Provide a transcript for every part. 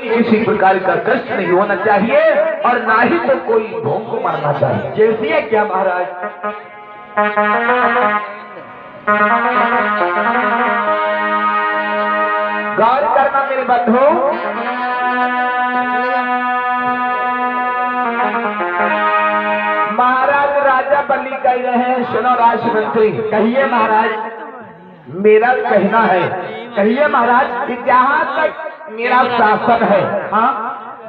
किसी प्रकार का कष्ट नहीं होना चाहिए और ना ही तो कोई भूख को मरना चाहिए। जैसी है क्या महाराज? गौर करना मेरे बंधु, महाराज राजा बलि कह रहे हैं, सुनो राजमंत्री। कहिए महाराज। मेरा कहना है, कहिए महाराज। कि जहाँ तक मेरा शासन है, हाँ,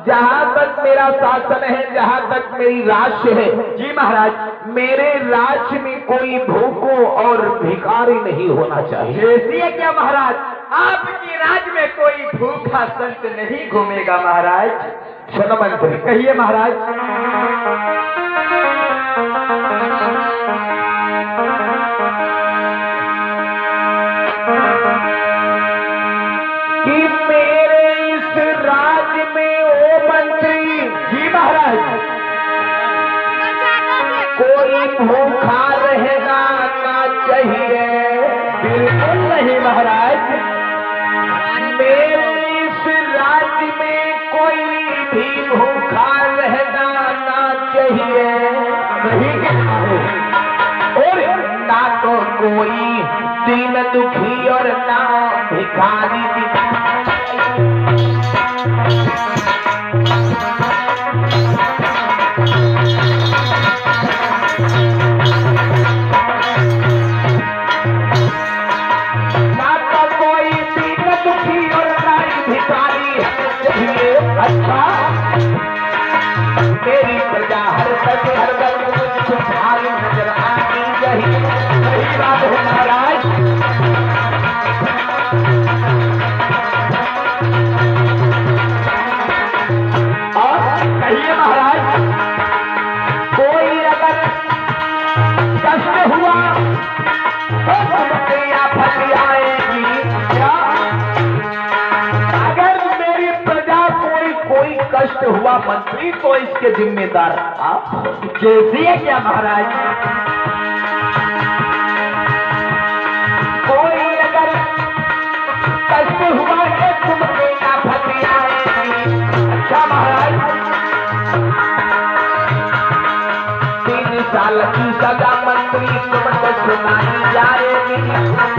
जहाँ तक मेरा शासन है, जहाँ तक मेरी राज्य है, जी महाराज, मेरे राज्य में कोई भूखो और भिखारी नहीं होना चाहिए। जैसी है क्या महाराज? आपके राज्य में कोई भूखा संत नहीं घूमेगा महाराज। सुनो मंत्री। कहिए महाराज। कि मेरे इस राज्य में ओ मंत्री, जी महाराज, कोई भूखा रहना ना चाहिए। बिल्कुल नहीं महाराज। मेरे इस राज्य में कोई भी भूखा रहना ना चाहिए। नहीं कहना है। और ना तो कोई दीन दुखी और ना भिखारी अच्छा। मेरी प्रजा हर तरह हर दल खुशहाली नजर आती, यही बात है महाराज। और कहिए महाराज। कोई अगर कष्ट हुआ तो तुमसे आफत आएगी। क्या अगर मेरी प्रजा कोई कष्ट हुआ मंत्री तो इसके जिम्मेदार आप। जैसी है क्या महाराज? कोई अगर कष्ट हुआ तो तुमसे आफत आएगी। अच्छा महाराज, 3 साल की सजा मंत्री तुमको सुनाई जाएगी।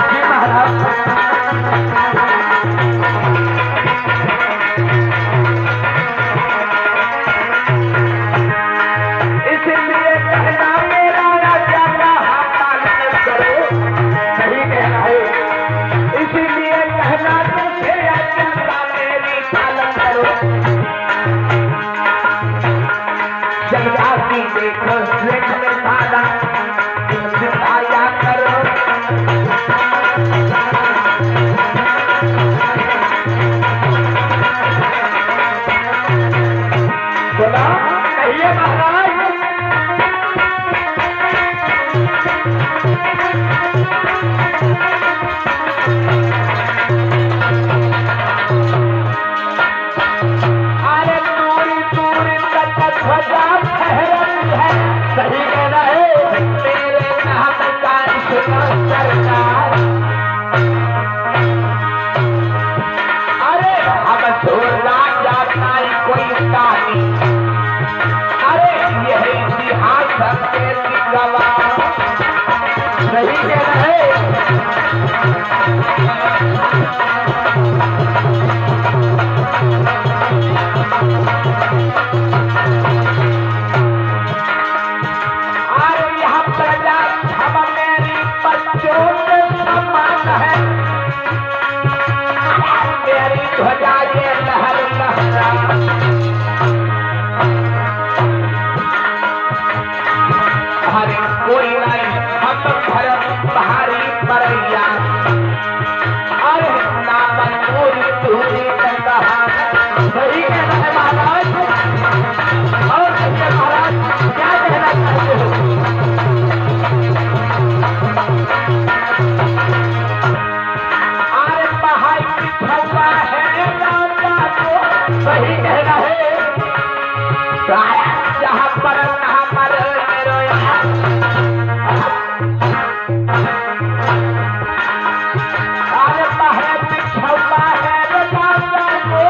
जी महाराज। इसलिए कहना मेरा राजा का पालन करो। सही कहना है। इसलिए कहना तुझे राजा का मेरी पालन करो। जब जाती देखो लेख में सादा आया करो। बोला कहिए महाराज। अरे दूरी दूरी तक ध्वजा फहरती है। सही कहना है। मेरे नाम का सुनो सरकार। अरे अब छोड़ना जाता है कोई कहानी। अरे यह इतिहास सबके गवाह। सही कहना है। अरे यह प्रजा हम मेरी बच्चों के समान है। मेरी ध्वजा ये लहर लहरा। हरे कोई नहीं हम घर बाहरी परैया। अरे ना मंजूरी तुझे कहा। सही कहना है महाराज। और कहिए महाराज, क्या कहना चाहते हो? अरे पहाड़ पिछुआ है राजा को। सही कहना है। जहाँ पर कहाँ पर रोया। अरे पहाड़ पिछुआ है राजा को।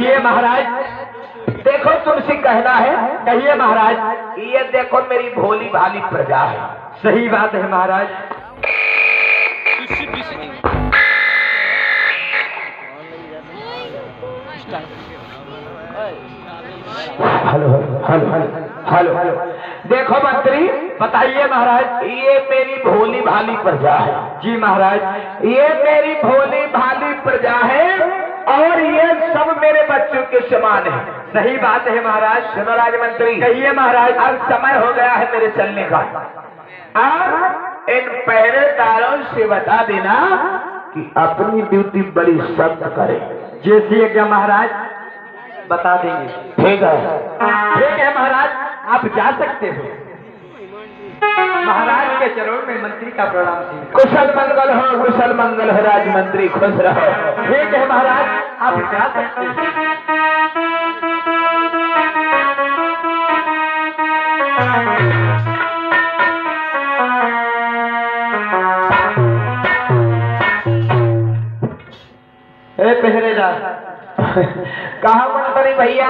कहिए महाराज। देखो तुमसे कहना है, कहिए महाराज। ये देखो मेरी भोली भाली प्रजा है। सही बात है महाराज। Hello hello hello hello. देखो मंत्री, बताइए महाराज। ये मेरी भोली भाली प्रजा है। जी महाराज। ये मेरी भोली भाली प्रजा है और ये सब मेरे बच्चों के समान है। सही बात है महाराज। सुनो राजमंत्री, कहिए महाराज। अब समय हो गया है मेरे चलने का। अब इन पहरेदारों से बता देना कि अपनी ड्यूटी बड़ी सख्त करे। जैसी आज्ञा महाराज, बता देंगे। ठीक है, ठीक है महाराज, आप जा सकते हो। महाराज के चरणों में मंत्री का प्रणाम कीजिए। कुशल मंगल हो, कुशल मंगल हो राजमंत्री, खुश रहो। ठीक है महाराज, आप जा सकते हो। ए पहरेदार, कहा मंत्री भैया?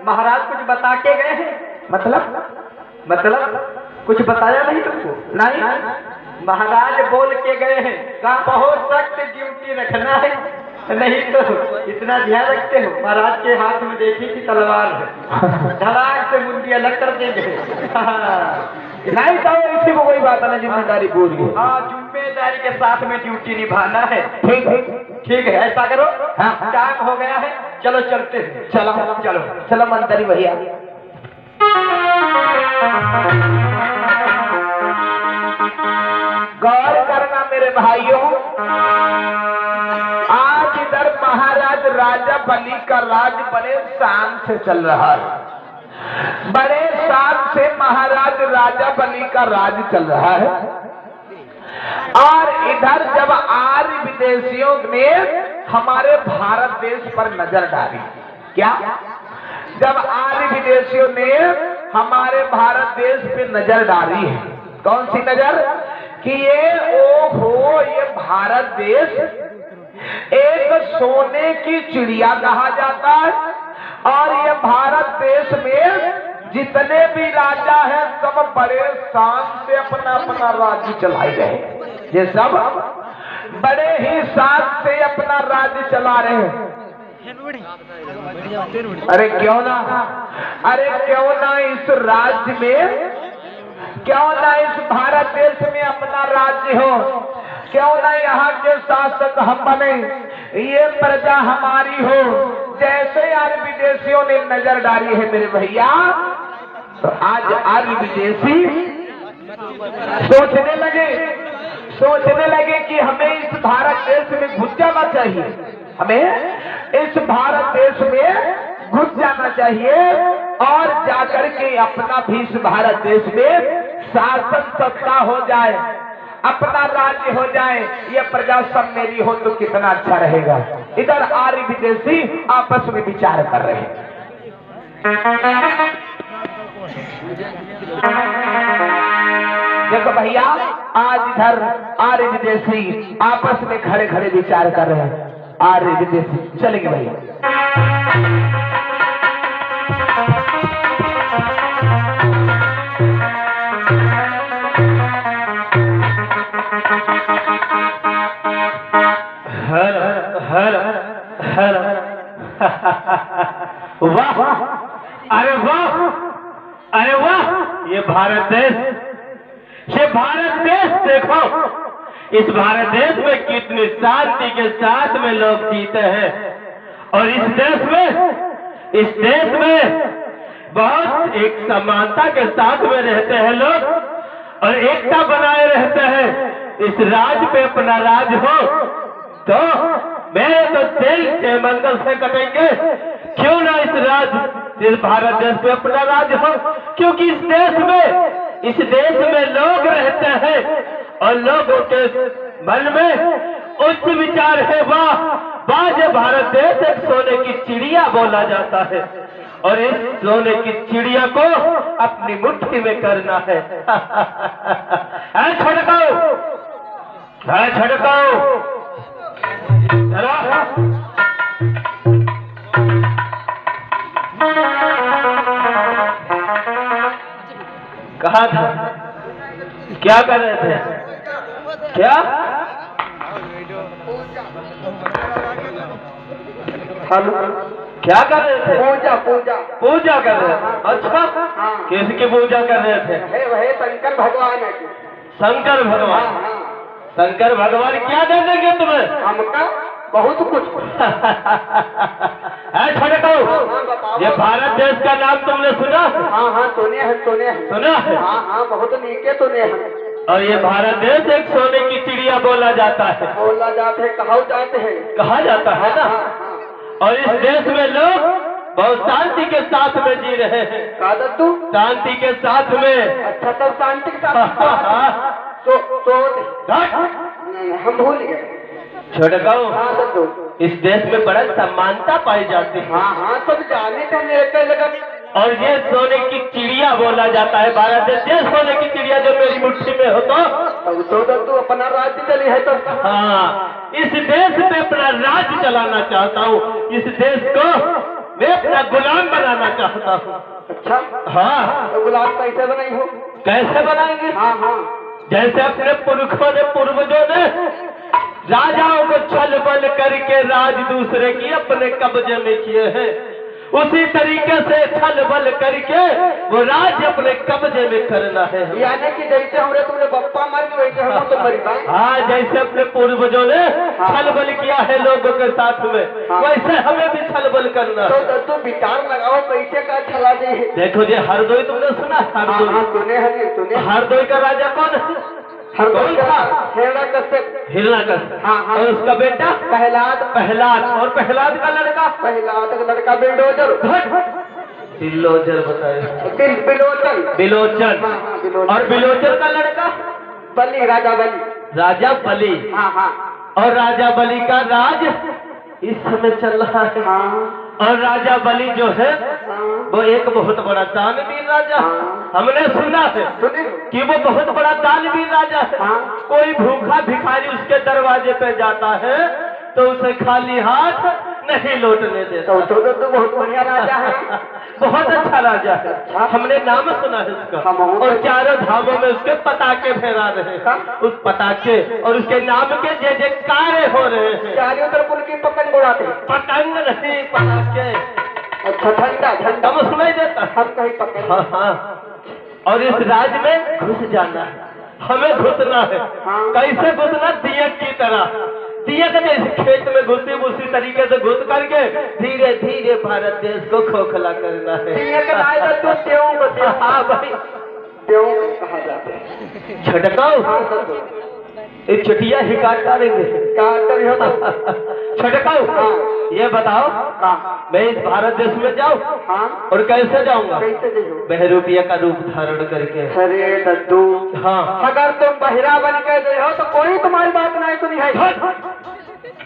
महाराज कुछ बता के गए हैं? मतलब कुछ बताया नहीं तुमको? नहीं। महाराज बोल के गए हैं बहुत सख्त ड्यूटी रखना है, नहीं तो इतना ध्यान रखते हो। महाराज के हाथ में देखी कि तलवार है, धड़ाक से मुंडी अलग कर देंगे। नहीं तो इसी को कोई बात नहीं, जिम्मेदारी पूरी। हाँ, जिम्मेदारी के साथ में ड्यूटी निभाना है। ठीक है, ठीक है, ऐसा करो। हाँ। टाइम हो गया है, चलो चलते हैं। चलो चलो चलो मंत्री भैया। गौर करना मेरे भाइयों, आज इधर महाराज राजा बलि का राज बड़े शान से चल रहा है। बड़े शान से महाराज राजा बलि का राज चल रहा है। और इधर जब आर्य विदेशियों ने हमारे भारत देश पर नजर डाली, क्या? जब आर्य विदेशियों ने हमारे भारत देश पे नजर डाली है, कौन सी नजर? कि ये ओहो, ये भारत देश एक सोने की चिड़िया कहा जाता है और ये भारत देश में जितने भी राजा हैं सब बड़े शान से अपना अपना राज्य चलाए गए। ये सब बड़े ही शान से अपना राज्य चला रहे हैं। अरे क्यों ना, अरे क्यों ना इस राज्य में, क्यों ना इस भारत देश में अपना राज्य हो, क्यों ना यहाँ के शासक हम बने, ये प्रजा हमारी हो। जैसे आर्य विदेशियों ने नजर डाली है मेरे भैया, तो आज आर्य विदेशी सोचने लगे कि हमें इस भारत देश में घुस जाना चाहिए, हमें इस भारत देश में घुस जाना चाहिए और जाकर के अपना भी इस भारत देश में शासन सत्ता हो जाए, अपना राज्य हो जाए, ये प्रजा सब मेरी हो तो कितना अच्छा रहेगा। इधर आर्य विदेशी आपस में विचार कर रहे हैं। देखो भैया, आज इधर आर्य विदेशी आपस में खड़े खड़े विचार कर रहे हैं। आर्य विदेशी चलेंगे भैया। वाह, अरे वाह, अरे वाह, ये भारत देश देखो, इस भारत देश में कितनी शांति के साथ में लोग जीते हैं और इस देश में बहुत एक समानता के साथ में रहते हैं लोग और एकता बनाए रहते हैं। इस राज्य पे अपना राज हो तो मेरे तो दिल के मंगल से कटेंगे। क्यों ना इस भारत देश पे अपना राज हो, क्योंकि इस देश में लोग रहते हैं और लोगों के मन में उच्च विचार है। वाह, ये भारत देश एक सोने की चिड़िया बोला जाता है और इस सोने की चिड़िया को अपनी मुट्ठी में करना है। छड़काओ कहा था? क्या कर रहे थे? क्या? क्या कर रहे थे? पूजा पूजा पूजा कर रहे थे। अच्छा, किसकी पूजा कर रहे थे? वही शंकर भगवान है। शंकर भगवान। शंकर भगवान क्या दे देंगे तुम्हें? हमका बहुत कुछ। छोटे को ये भारत देश का नाम तुमने सुना? हाँ हाँ सुने हैं सुने हैं। सुना है? हाँ हाँ बहुत नीचे सुने हैं। और ये भारत देश एक सोने की चिड़िया बोला जाता है। बोला जाते हैं, कहा जाते हैं, कहा जाता है ना। और इस देश में लोग बहुत शांति के साथ में जी रहे हैं। का दद्दू? शांति के साथ में। अच्छा तब शांति के साथ नहीं, हम भूल गए। छोटे गाँव हाँ दद्दू, इस देश में बड़ा समानता पाई जाती है। हाँ हाँ सब जाने थे मेरे लगन। और ये सोने की चिड़िया बोला जाता है भारत देश। ये सोने की चिड़िया जो मेरी मुट्ठी में हो तो दद्दू अपना राज्य चली है तो। हाँ, इस देश पे अपना राज्य चलाना चाहता हूँ। इस देश को मैं अपना गुलाम बनाना चाहता हूँ। अच्छा हाँ, तो गुलाम कैसे बनाई हो? कैसे बनाएंगे? हाँ हाँ जैसे अपने पुरखों ने पूर्वजों ने राजाओं को छल बल करके राज दूसरे की अपने कब्जे में किए हैं, उसी तरीके से छल बल करके वो राज्य अपने कब्जे में करना है। यानी कि जैसे हमने तुमने बप्पा मारी वैसे हम तो मरी पाए। हाँ, जैसे अपने पूर्वजों ने छल बल किया है लोगों के साथ में, वैसे हमें भी छल बल करना तो है। दद्दू विचार लगाओ कैसे का छला दे। देखो जी, हरदोई तुमने सुना? हरदोई, सुने हैं सुने। हरदोई का राजा कौन है? कौन था? हिरण्यकश्यप। हिरण्यकश्यप। हाँ हाँ। और उसका बेटा प्रहलाद। प्रहलाद। और प्रहलाद का लड़का प्रहलाद का लड़का बिल्डोजर। बिलोचन बताए। बिलोचन। बिलोचन। हाँ हाँ बिलोचन। और बिलोचन का लड़का बलि, राजा बलि। राजा बलि। हाँ हाँ। और राजा बलि का राज इस समय चल रहा है। हाँ और राजा बलि जो है हाँ। वो एक बहुत बड़ा दानवीर राजा। हाँ। हमने सुना है सुने कि वो बहुत बड़ा दानवीर राजा है। हाँ। कोई भूखा भिखारी उसके दरवाजे पे जाता है तो उसे खाली हाथ नहीं लौटने देता। तो दद्दू बहुत बढ़िया राजा है। बहुत अच्छा राजा है। हमने नाम सुना है उसका। और चारों धामों में उसके पताके फहरा रहे हैं। उस पताके और उसके नाम के जय जयकारे हो रहे हैं। चारों तरफ उनकी पतंग उड़ाते हैं। पतंग नहीं, पताके। अच्छा झंडा झंडा हम सुनाई देता। हम कहीं पतंग। हाँ हाँ। और इस राज्य में घुस जाना है, हमें घुसना है। कैसे घुसना? दियक की तरह। दियक जैसे खेत में घुसी उसी तरीके से घुस करके धीरे धीरे भारत देश को खोखला करना है। तो हाँ भाई, कहा जाता है। छटकाओ एक चटिया ही काट डालेंगे। छटकाओ, ये बताओ मैं इस भारत देश में जाऊँ और कैसे जाऊंगा? बहरूपिया का रूप धारण करके। अरे दद्दू, हाँ, अगर तुम बहिरा बन के गए हो तो कोई तुम्हारी बात नहीं सुनी है।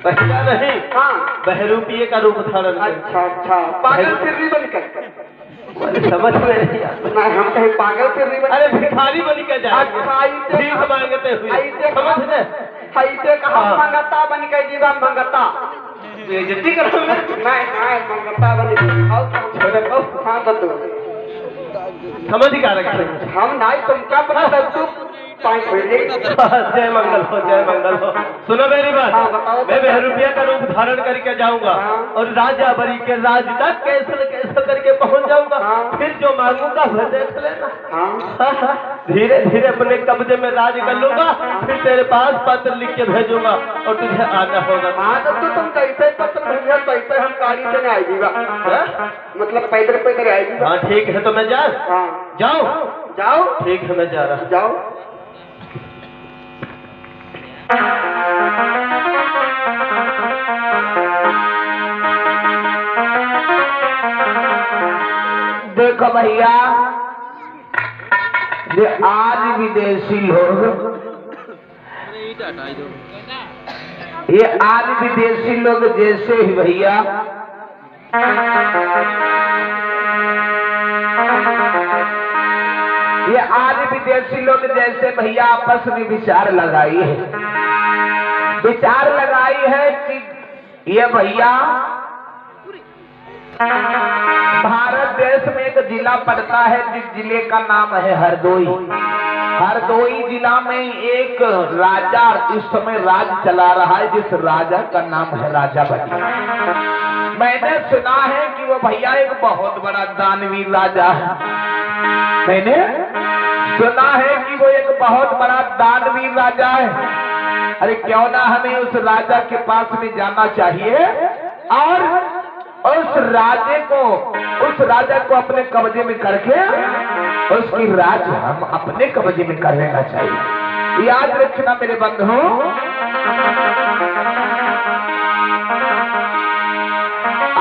बहिरा नहीं, हाँ बहरूपिये का रूप धारण करके। अच्छा अच्छा, पागल फिर बनकर। समझ में नहीं आता। हम कहीं पागल फिर नहीं बन। अरे भिखारी बन के जाएंगे, भीख मांगते हुए। समझ में? ऐसे कहा मंगता बन के जीवन मंगता। बेइज्जती करो मैं? नहीं मंगता बन के। छोटे को हाँ दद्दू, समझ का रखे हम नहीं तुम क्या पता दद्दू। जय मंगल हो, जय मंगल हो। सुनो मेरी बात, मैं बहरूपिया का रूप धारण करके जाऊंगा और राजा बलि के राज तक कैसे कैसे करके पहुंच जाऊंगा। फिर जो मांगूंगा वह देख लेना। धीरे धीरे अपने कब्जे में राज कर लूंगा। फिर तेरे पास पत्र लिख के भेजूंगा और तुझे आना होगा। हाँ तो तुम कैसे पत्र भेजो कैसे हम गाड़ी से नहीं आएगी, मतलब पैदल पैदल आएगी। हाँ ठीक है, तो मैं जाऊँ? जाओ ठीक है, मैं जा रहा। जाओ। देखो भैया, ये आज विदेशी लोग, ये आज विदेशी लोग जैसे ही भैया ये आज विदेशी लोग जैसे भैया आपस में विचार लगाई है कि ये भैया भारत देश में एक जिला पड़ता है जिस जिले का नाम है हरदोई। हरदोई जिला में एक राजा इस समय राज चला रहा है, जिस राजा का नाम है राजा बली। मैंने सुना है कि वो भैया एक बहुत बड़ा दानवीर राजा है। मैंने सुना है कि वो एक बहुत बड़ा दानवीर राजा है। अरे क्यों ना हमें उस राजा के पास में जाना चाहिए और उस राजा को अपने कब्जे में करके उसकी राज हम अपने कब्जे में कर लेना चाहिए। याद रखना मेरे बंधु,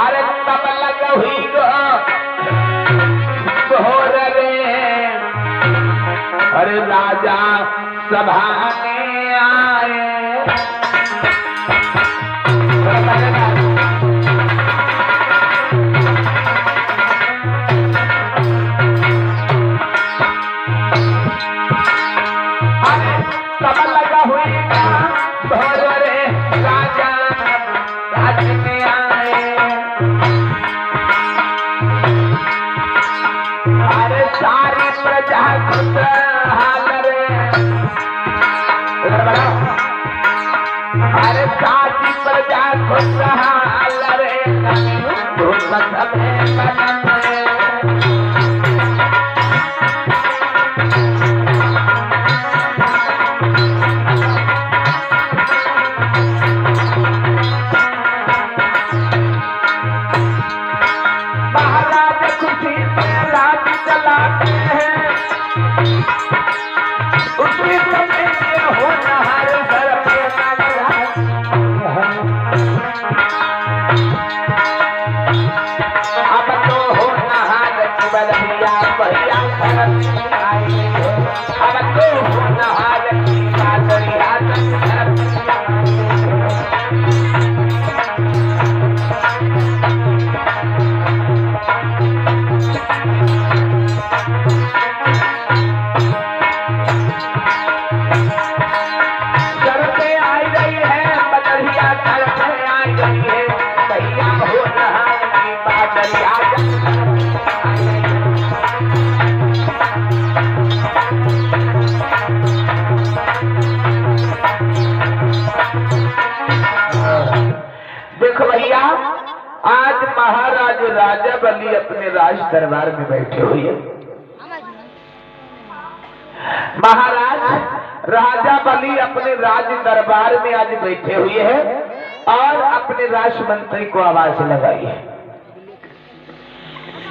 अरे तब लग हुई सोहर रे, अरे राजा सभा में आए। अरे साथी प्रजा खुशहाल रे, महाराज खुशी से राज चलाते हैं, उसी समय होनहार सर पे अब तो होनहार की बलिया बढ़िया सरस्वती आई, अब तो होनहार की बादरिया आज महाराज राजा बली अपने राज दरबार में बैठे हुए हैं। महाराज राजा बली अपने राज दरबार में आज बैठे हुए हैं और अपने राष्ट्रमंत्री को आवाज लगाई है।